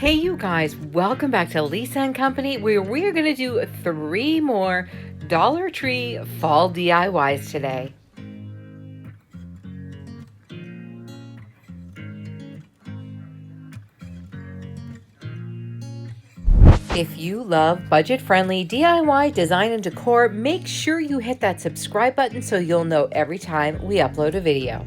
Hey you guys, welcome back to Lisa and Company, where we are going to do 3 more Dollar Tree fall DIYs today. If you love budget-friendly DIY design and decor, make sure you hit that subscribe button so you'll know every time we upload a video.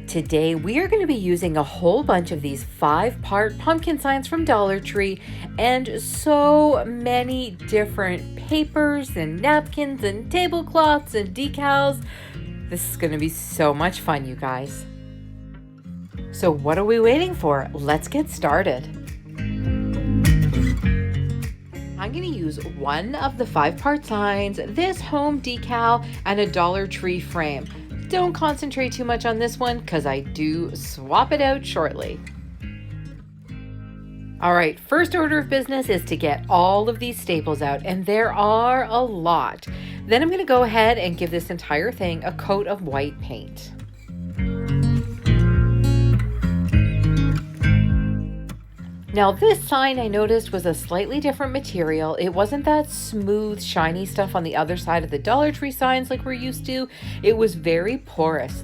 Today, we are going to be using a whole bunch of these 5-part pumpkin signs from Dollar Tree and so many different papers and napkins and tablecloths and decals. This is going to be so much fun, you guys. So what are we waiting for? Let's get started. I'm going to use one of the 5-part signs, this home decal, and a Dollar Tree frame. Don't concentrate too much on this one because I do swap it out shortly. All right, first order of business is to get all of these staples out, and there are a lot. Then I'm going to go ahead and give this entire thing a coat of white paint. Now this sign I noticed was a slightly different material. It wasn't that smooth, shiny stuff on the other side of the Dollar Tree signs like we're used to. It was very porous.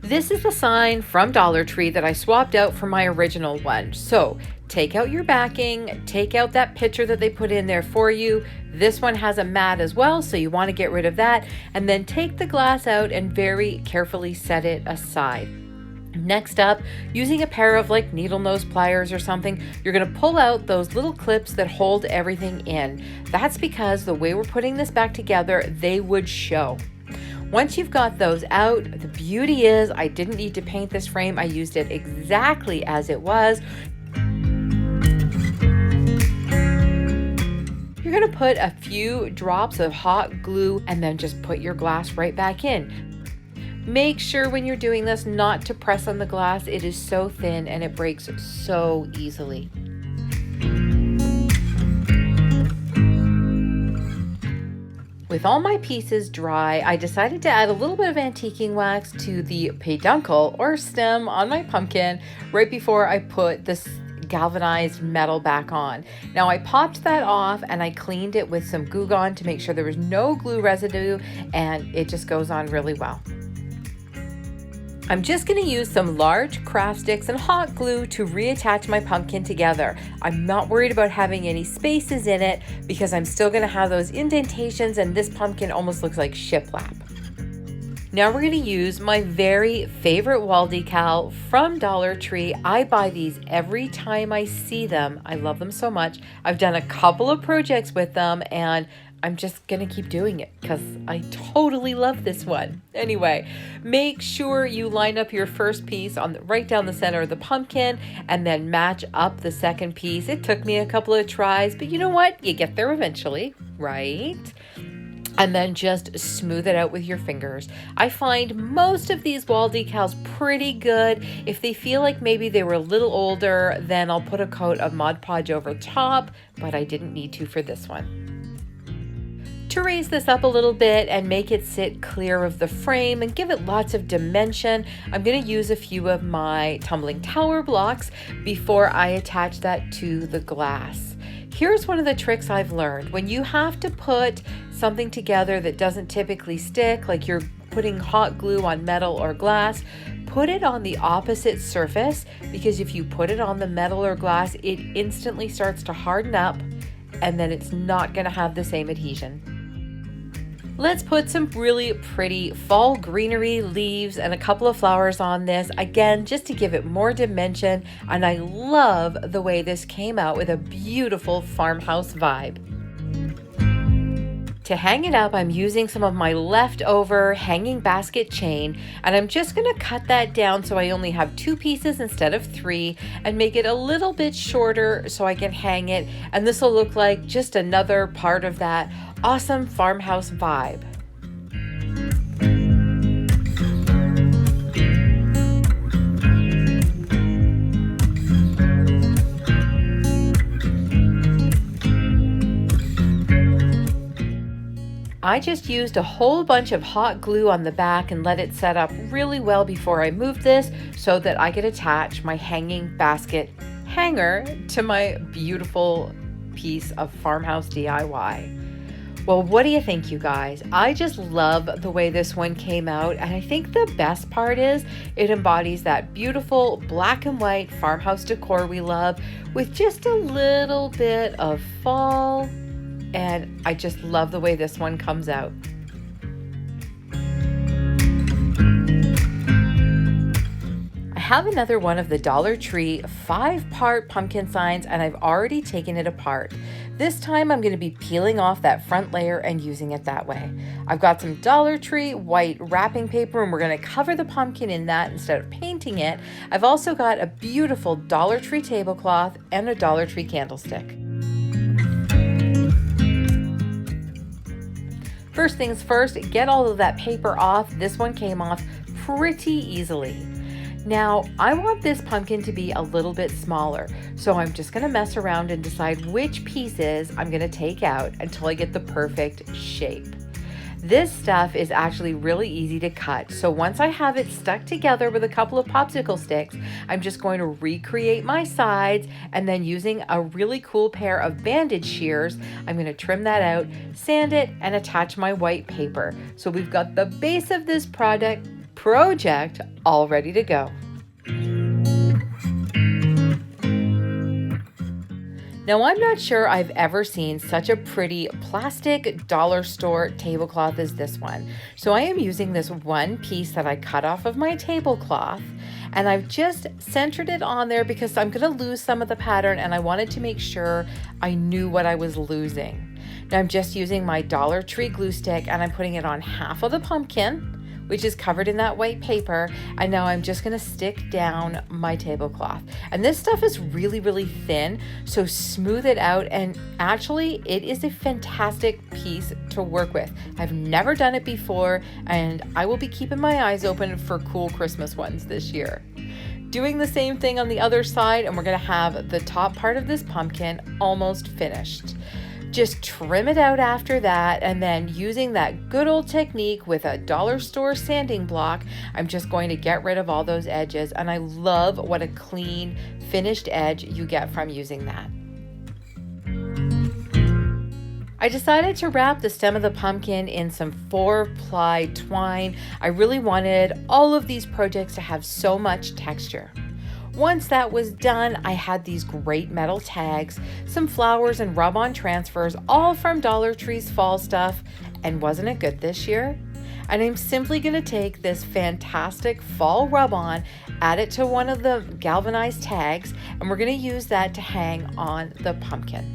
This is the sign from Dollar Tree that I swapped out for my original one. So take out your backing, take out that picture that they put in there for you. This one has a mat as well, so you want to get rid of that. And then take the glass out and very carefully set it aside. Next up, using a pair of like needle nose pliers or something, you're going to pull out those little clips that hold everything in. That's because the way we're putting this back together, they would show. Once you've got those out, the beauty is I didn't need to paint this frame. I used it exactly as it was. You're going to put a few drops of hot glue and then just put your glass right back in. Make sure when you're doing this not to press on the glass. It is so thin and it breaks so easily. With all my pieces dry, I decided to add a little bit of antiquing wax to the peduncle or stem on my pumpkin right before I put this galvanized metal back on. Now I popped that off and I cleaned it with some Goo Gone to make sure there was no glue residue, and it just goes on really well. I'm just going to use some large craft sticks and hot glue to reattach my pumpkin together. I'm not worried about having any spaces in it because I'm still going to have those indentations, and this pumpkin almost looks like shiplap. Now we're going to use my very favorite wall decal from Dollar Tree. I buy these every time I see them. I love them so much. I've done a couple of projects with them and I'm just going to keep doing it because I totally love this one. Anyway, make sure you line up your first piece on right down the center of the pumpkin and then match up the second piece. It took me a couple of tries, but you know what? You get there eventually, right? And then just smooth it out with your fingers. I find most of these wall decals pretty good. If they feel like maybe they were a little older, then I'll put a coat of Mod Podge over top, but I didn't need to for this one. To raise this up a little bit and make it sit clear of the frame and give it lots of dimension, I'm going to use a few of my tumbling tower blocks before I attach that to the glass. Here's one of the tricks I've learned. When you have to put something together that doesn't typically stick, like you're putting hot glue on metal or glass, put it on the opposite surface, because if you put it on the metal or glass, it instantly starts to harden up and then it's not going to have the same adhesion. Let's put some really pretty fall greenery, leaves, and a couple of flowers on this, again, just to give it more dimension. And I love the way this came out with a beautiful farmhouse vibe. To hang it up, I'm using some of my leftover hanging basket chain, and I'm just going to cut that down so I only have 2 pieces instead of 3 and make it a little bit shorter so I can hang it. And this will look like just another part of that awesome farmhouse vibe. I just used a whole bunch of hot glue on the back and let it set up really well before I moved this so that I could attach my hanging basket hanger to my beautiful piece of Farmhouse DIY. Well, what do you think, you guys? I just love the way this one came out, and I think the best part is it embodies that beautiful black and white farmhouse decor we love with just a little bit of fall, and I just love the way this one comes out. I have another one of the Dollar Tree 5-part pumpkin signs, and I've already taken it apart. This time I'm going to be peeling off that front layer and using it that way. I've got some Dollar Tree white wrapping paper, and we're going to cover the pumpkin in that instead of painting it. I've also got a beautiful Dollar Tree tablecloth and a Dollar Tree candlestick. First things first, get all of that paper off. This one came off pretty easily. Now, I want this pumpkin to be a little bit smaller, so I'm just going to mess around and decide which pieces I'm going to take out until I get the perfect shape. This stuff is actually really easy to cut, so once I have it stuck together with a couple of popsicle sticks, I'm just going to recreate my sides, and then using a really cool pair of bandage shears, I'm going to trim that out, sand it, and attach my white paper. So we've got the base of this project all ready to go. Now, I'm not sure I've ever seen such a pretty plastic dollar store tablecloth as this one. So I am using this one piece that I cut off of my tablecloth, and I've just centered it on there because I'm going to lose some of the pattern, and I wanted to make sure I knew what I was losing. Now I'm just using my Dollar Tree glue stick, and I'm putting it on half of the pumpkin, which is covered in that white paper, and now I'm just gonna stick down my tablecloth. And this stuff is really, really thin, so smooth it out, and actually it is a fantastic piece to work with. I've never done it before, and I will be keeping my eyes open for cool Christmas ones this year. Doing the same thing on the other side, and we're gonna have the top part of this pumpkin almost finished. Just trim it out after that, and then using that good old technique with a dollar store sanding block, I'm just going to get rid of all those edges, and I love what a clean finished edge you get from using that. I decided to wrap the stem of the pumpkin in some 4-ply twine. I really wanted all of these projects to have so much texture. Once that was done, I had these great metal tags, some flowers and rub-on transfers, all from Dollar Tree's fall stuff, and wasn't it good this year? And I'm simply going to take this fantastic fall rub-on, add it to one of the galvanized tags, and we're going to use that to hang on the pumpkin.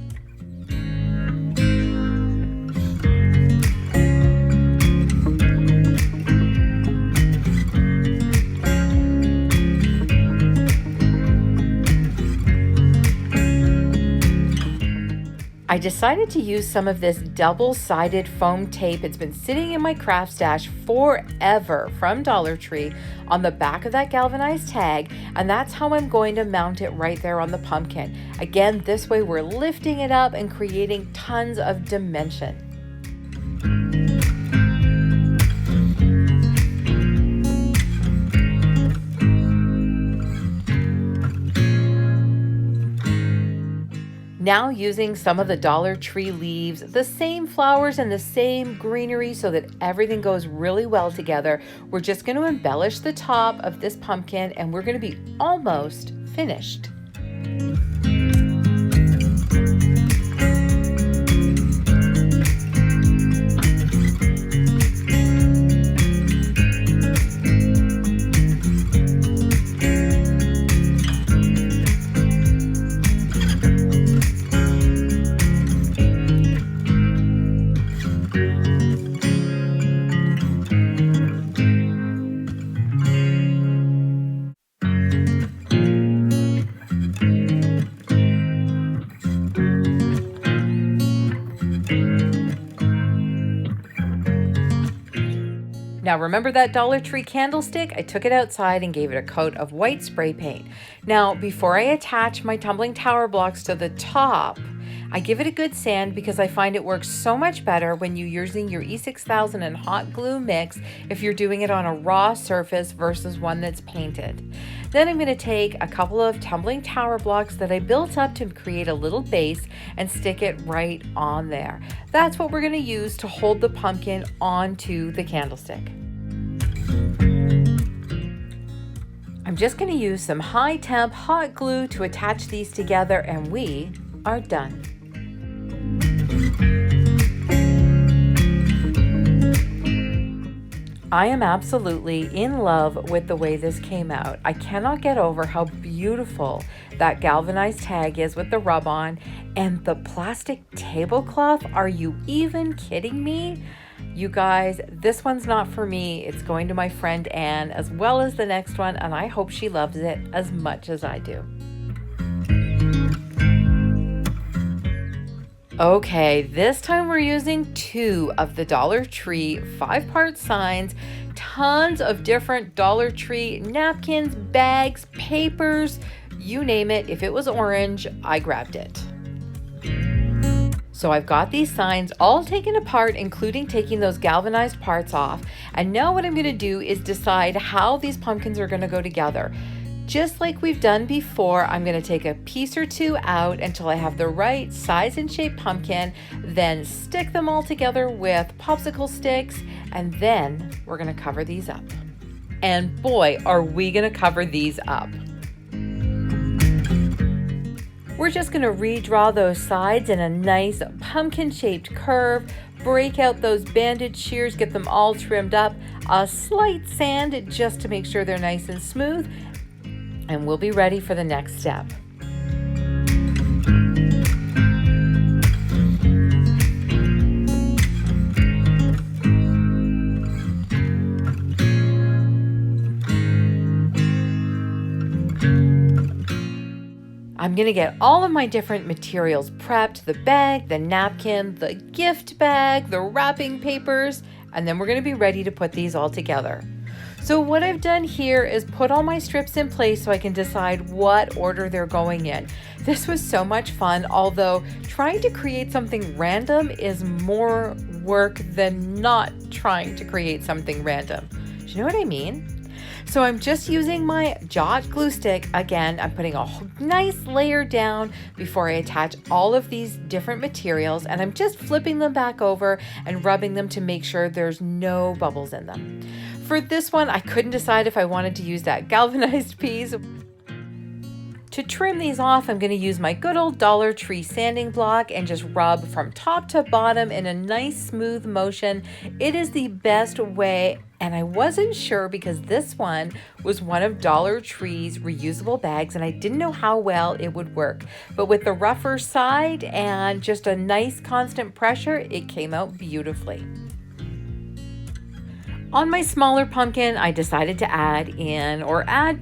I decided to use some of this double-sided foam tape. It's been sitting in my craft stash forever from Dollar Tree on the back of that galvanized tag, and that's how I'm going to mount it right there on the pumpkin. Again, this way we're lifting it up and creating tons of dimension. Now using some of the Dollar Tree leaves, the same flowers and the same greenery so that everything goes really well together, we're just going to embellish the top of this pumpkin, and we're going to be almost finished. Now remember that Dollar Tree candlestick? I took it outside and gave it a coat of white spray paint. Now before I attach my tumbling tower blocks to the top, I give it a good sand because I find it works so much better when you're using your E6000 and hot glue mix if you're doing it on a raw surface versus one that's painted. Then I'm going to take a couple of tumbling tower blocks that I built up to create a little base and stick it right on there. That's what we're going to use to hold the pumpkin onto the candlestick. I'm just going to use some high temp hot glue to attach these together, and we are done. I am absolutely in love with the way this came out. I cannot get over how beautiful that galvanized tag is with the rub on, and the plastic tablecloth. Are you even kidding me? You guys, this one's not for me. It's going to my friend Anne as well as the next one, and I hope she loves it as much as I do. Okay, this time we're using 2 of the Dollar Tree 5-part signs, tons of different Dollar Tree napkins, bags, papers, you name it. If it was orange, I grabbed it. So I've got these signs all taken apart, including taking those galvanized parts off. And now what I'm going to do is decide how these pumpkins are going to go together. Just like we've done before, I'm going to take a piece or 2 out until I have the right size and shape pumpkin, then stick them all together with popsicle sticks, and then we're going to cover these up. And boy, are we going to cover these up. We're just going to redraw those sides in a nice pumpkin-shaped curve, break out those banded shears, get them all trimmed up, a slight sand just to make sure they're nice and smooth, and we'll be ready for the next step. I'm going to get all of my different materials prepped, the bag, the napkin, the gift bag, the wrapping papers, and then we're going to be ready to put these all together. So what I've done here is put all my strips in place so I can decide what order they're going in. This was so much fun, although trying to create something random is more work than not trying to create something random. Do you know what I mean? So I'm just using my Jot glue stick. Again, I'm putting a nice layer down before I attach all of these different materials, and I'm just flipping them back over and rubbing them to make sure there's no bubbles in them. For this one, I couldn't decide if I wanted to use that galvanized piece. To trim these off, I'm going to use my good old Dollar Tree sanding block and just rub from top to bottom in a nice smooth motion. It is the best way, and I wasn't sure because this one was one of Dollar Tree's reusable bags and I didn't know how well it would work. But with the rougher side and just a nice constant pressure, it came out beautifully. On my smaller pumpkin, I decided to add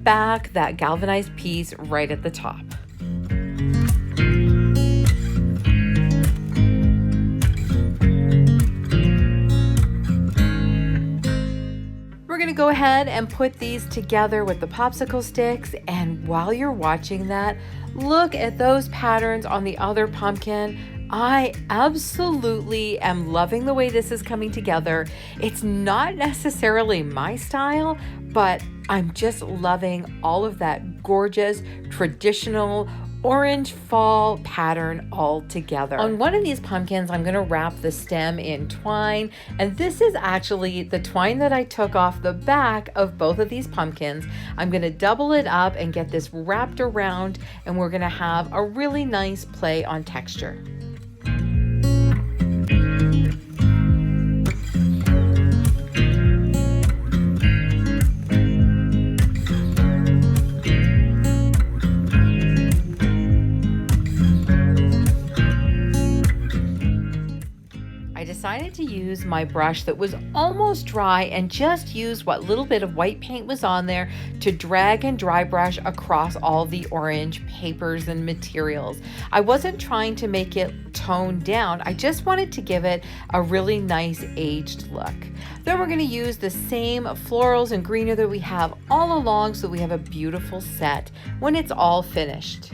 back that galvanized piece right at the top. We're going to go ahead and put these together with the popsicle sticks, and while you're watching that, look at those patterns on the other pumpkin. I absolutely am loving the way this is coming together. It's not necessarily my style, but I'm just loving all of that gorgeous, traditional, orange fall pattern all together. On one of these pumpkins, I'm going to wrap the stem in twine, and this is actually the twine that I took off the back of both of these pumpkins. I'm going to double it up and get this wrapped around, and we're going to have a really nice play on texture. Decided to use my brush that was almost dry and just use what little bit of white paint was on there to drag and dry brush across all the orange papers and materials. I wasn't trying to make it toned down. I just wanted to give it a really nice aged look. Then we're going to use the same florals and greenery that we have all along so we have a beautiful set when it's all finished.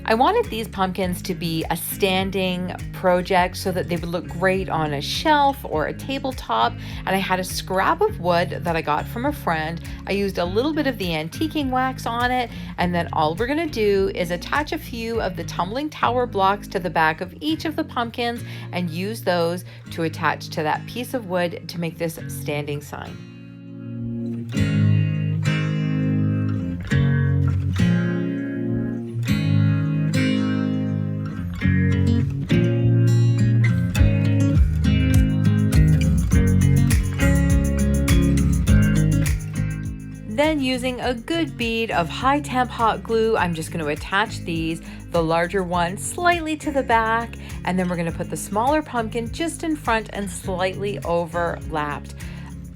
I wanted these pumpkins to be a standing project so that they would look great on a shelf or a tabletop. And I had a scrap of wood that I got from a friend. I used a little bit of the antiquing wax on it, and then all we're gonna do is attach a few of the tumbling tower blocks to the back of each of the pumpkins and use those to attach to that piece of wood to make this standing sign. Then using a good bead of high temp hot glue, I'm just going to attach these, the larger one slightly to the back, and then we're going to put the smaller pumpkin just in front and slightly overlapped.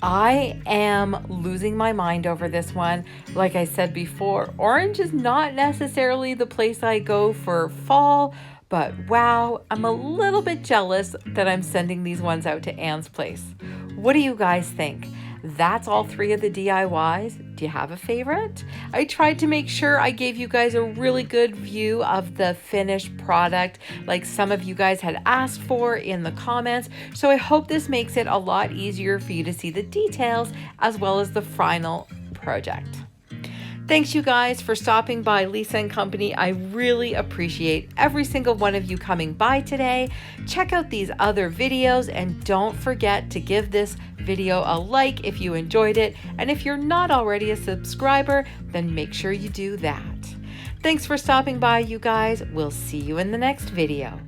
I am losing my mind over this one. Like I said before, orange is not necessarily the place I go for fall, but wow, I'm a little bit jealous that I'm sending these ones out to Anne's place. What do you guys think? That's all 3 of the DIYs. Do you have a favorite? I tried to make sure I gave you guys a really good view of the finished product, like some of you guys had asked for in the comments. So I hope this makes it a lot easier for you to see the details as well as the final project. Thanks you guys for stopping by Lisa & Company. I really appreciate every single one of you coming by today. Check out these other videos and don't forget to give this video a like if you enjoyed it. And if you're not already a subscriber, then make sure you do that. Thanks for stopping by, you guys. We'll see you in the next video.